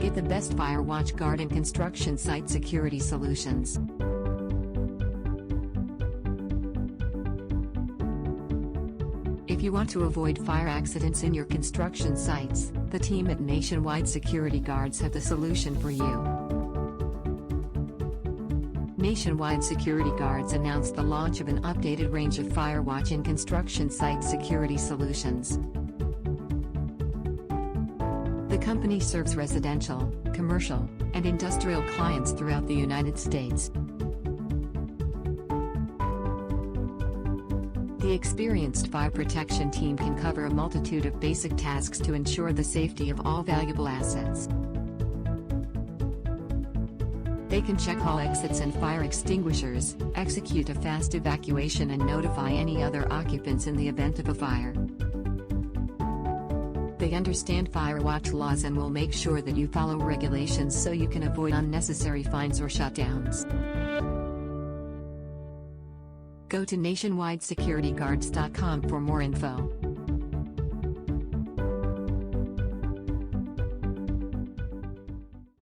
Get the best Firewatch Guard and construction site security solutions. If you want to avoid fire accidents in your construction sites, the team at Nationwide Security Guards have the solution for you. Nationwide Security Guards announced the launch of an updated range of Firewatch and construction site security solutions. The company serves residential, commercial, and industrial clients throughout the United States. The experienced fire protection team can cover a multitude of basic tasks to ensure the safety of all valuable assets. They can check all exits and fire extinguishers, execute a fast evacuation and notify any other occupants in the event of a fire. They understand Firewatch laws and will make sure that you follow regulations so you can avoid unnecessary fines or shutdowns. Go to nationwidesecurityguards.com for more info.